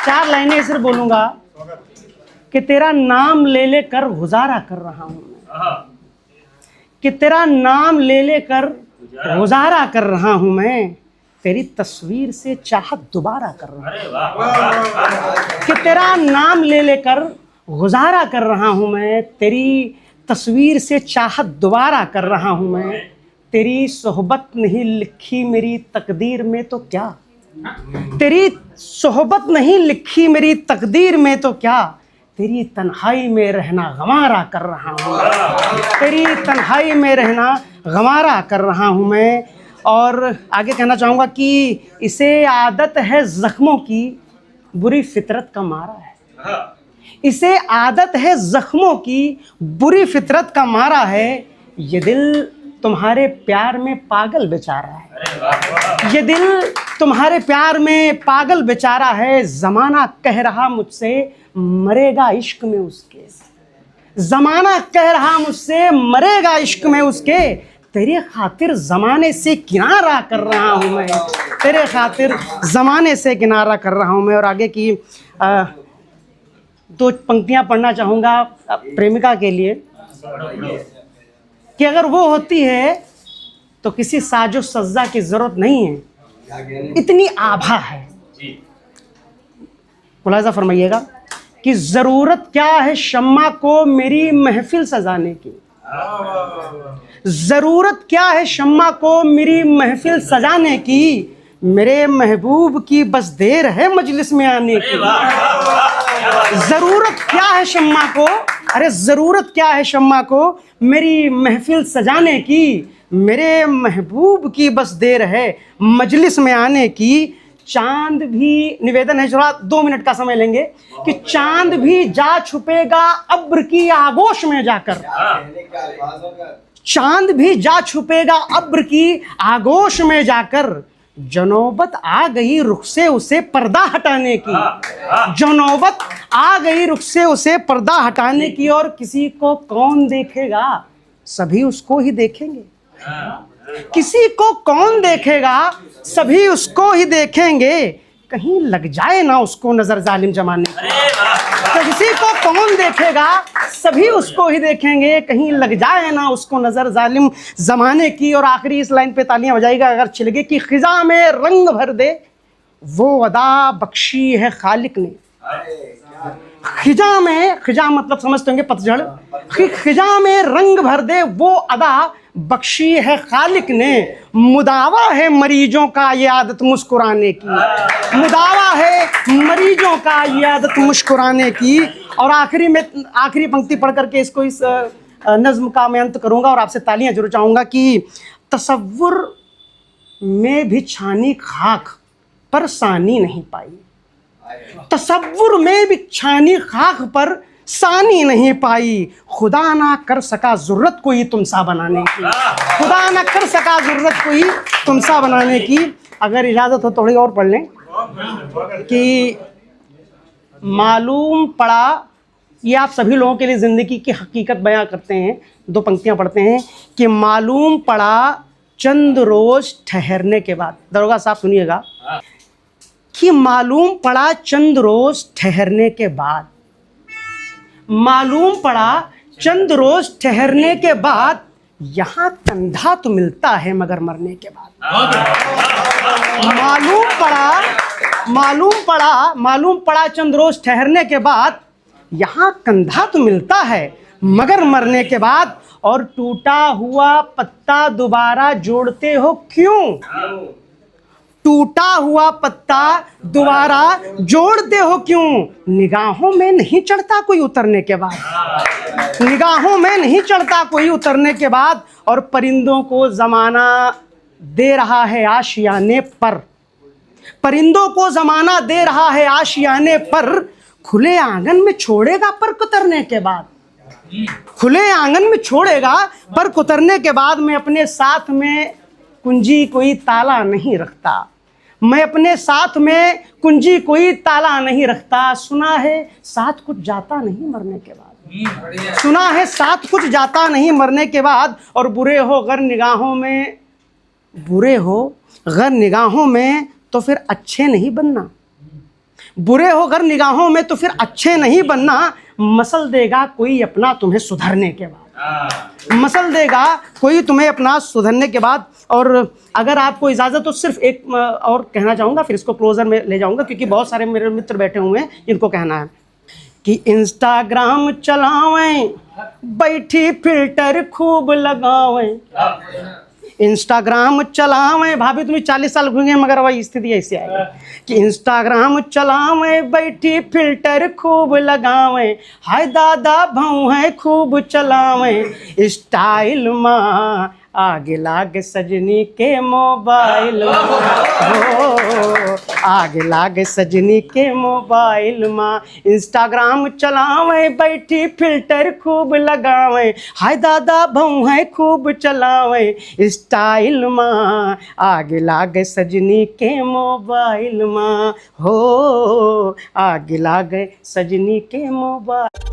4 लाइनें सिर्फ बोलूंगा कि तेरा नाम ले लेकर गुजारा कर रहा हूं मैं, कि तेरा नाम ले लेकर गुजारा कर रहा हूं मैं, तेरी तस्वीर से चाहत दोबारा कर रहा हूं, कि तेरा नाम ले लेकर गुजारा कर रहा हूं मैं, तेरी तस्वीर से चाहत दोबारा कर रहा हूं मैं, तेरी सोहबत नहीं लिखी मेरी तकदीर में तो क्या, तेरी सोहबत नहीं लिखी मेरी तकदीर में तो क्या, तेरी तन्हाई में रहना गंवारा कर रहा हूँ, तेरी तन्हाई में रहना गंवारा कर रहा हूँ मैं। और आगे कहना चाहूँगा कि इसे आदत है ज़ख्मों की बुरी फितरत का मारा है, इसे आदत है ज़ख्मों की बुरी फितरत का मारा है, ये दिल तुम्हारे प्यार में पागल बेचारा है, ये दिल तुम्हारे प्यार में पागल बेचारा है, ज़माना कह रहा मुझसे मरेगा इश्क में उसके, ज़माना कह रहा मुझसे मरेगा इश्क में उसके, तेरे खातिर ज़माने से किनारा कर रहा हूँ मैं, तेरे खातिर ज़माने से किनारा कर रहा हूँ मैं। और आगे की 2 पंक्तियाँ पढ़ना चाहूँगा प्रेमिका के लिए कि अगर वो होती है तो किसी साजो सज्जा की ज़रूरत नहीं है, इतनी आभा है। मुलाज़ा फरमाइएगा कि ज़रूरत क्या है शम्मा को मेरी महफिल सजाने की, ज़रूरत क्या है शम्मा को मेरी महफिल सजाने की, मेरे महबूब की बस देर है मजलिस में आने की। ज़रूरत क्या है शम्मा को, अरे ज़रूरत क्या है शम्मा को मेरी महफिल सजाने की, मेरे महबूब की बस देर है मजलिस में आने की। चांद भी, निवेदन है जरा 2 मिनट का समय लेंगे, कि चांद भी जा छुपेगा अब्र की आगोश में जाकर, चांद भी जा छुपेगा अब्र की आगोश में जाकर, जो नौबत आ गई रुख से उसे पर्दा हटाने की, जो नौबत आ गई रुख से उसे पर्दा हटाने की, और किसी को कौन देखेगा सभी उसको ही देखेंगे, किसी को कौन देखेगा सभी उसको ही देखेंगे, कहीं लग जाए ना उसको नजर जालिम जमाने की, किसी को कौन देखेगा सभी उसको ही देखेंगे, कहीं लग जाए ना उसको नजर जालिम जमाने की। और आखिरी इस लाइन पे तालियां बजाइएगा अगर छिलगे कि खिजा में रंग भर दे वो अदा बख्शी है खालिक ने, खिजा में, खिजा मतलब समझते होंगे पतझड़, खिजा में रंग भर दे वो अदा बख्शी है खालिक ने, मुदावा है मरीजों का ये आदत मुस्कुराने की, मुदावा है मरीजों का ये आदत मुस्कुराने की। और आखिरी में आखिरी पंक्ति पढ़ करके इसको इस नज्म का मैं अंत करूंगा और आपसे तालियां जरूर चाहूंगा कि तसव्वुर में भी छानी खाक पर सानी नहीं पाई, तसव्वुर में भी छानी खाक पर सानी नहीं पाई, खुदा ना कर सका ज़रूरत कोई तुमसा बनाने की, खुदा ना कर सका ज़रूरत कोई तुमसा बनाने की। अगर इजाज़त हो थोड़ी और पढ़ लें कि मालूम पड़ा, ये आप सभी लोगों के लिए ज़िंदगी की हकीकत बयां करते हैं। 2 पंक्तियां पढ़ते हैं कि मालूम पड़ा चंद रोज़ ठहरने के बाद, दरोगा साहब सुनिएगा, कि मालूम पड़ा चंद रोज़ ठहरने के बाद, मालूम पड़ा चंद रोज़ ठहरने के बाद, यहाँ कंधा तो मिलता है मगर मरने के बाद। मालूम पड़ा चंद रोज़ ठहरने के बाद, यहाँ कंधा तो मिलता है मगर मरने के बाद, और टूटा हुआ पत्ता दोबारा जोड़ते हो क्यों, टूटा हुआ पत्ता दोबारा जोड़ते हो क्यों, निगाहों में नहीं चढ़ता कोई उतरने के बाद, निगाहों में नहीं चढ़ता कोई उतरने के बाद। और परिंदों को ज़माना दे रहा है आशियाने पर, परिंदों को ज़माना दे रहा है आशियाने पर, खुले आंगन में छोड़ेगा पर कुतरने के बाद, खुले आंगन में छोड़ेगा पर कुतरने के बाद। मैं अपने साथ में कुंजी कोई ताला नहीं रखता, मैं अपने साथ में कुंजी कोई ताला नहीं रखता, सुना है साथ कुछ जाता नहीं मरने के बाद, सुना है साथ कुछ जाता नहीं मरने के बाद। और बुरे हो गर निगाहों में, बुरे हो गर निगाहों में तो फिर अच्छे नहीं बनना, बुरे हो अगर निगाहों में तो फिर अच्छे नहीं बनना, मसल देगा कोई अपना तुम्हें सुधरने के बाद, मसल देगा कोई तुम्हें अपना सुधरने के बाद। और अगर आपको इजाज़त तो सिर्फ एक और कहना चाहूँगा, फिर इसको क्लोज़र में ले जाऊँगा, क्योंकि बहुत सारे मेरे मित्र बैठे हुए हैं इनको कहना है कि इंस्टाग्राम चलावें बैठी फिल्टर खूब लगावें, इंस्टाग्राम चलावें। भाभी तुम्हें 40 साल घूमेंगे मगर वही स्थिति ऐसी आएगी कि इंस्टाग्राम चलावें बैठी फिल्टर खूब लगावें, हाय दादा भौं खूब चलावें, स्टाइल माँ आगे लागे सजनी के मोबाइल, हो आगे लागे सजनी के मोबाइल माँ, इंस्टाग्राम चलावें बैठी फिल्टर खूब लगावें, हाय दादा भौं खूब चलावें, स्टाइल माँ आगे लागे सजनी के मोबाइल माँ, हो आगे लागे सजनी के मोबाइल।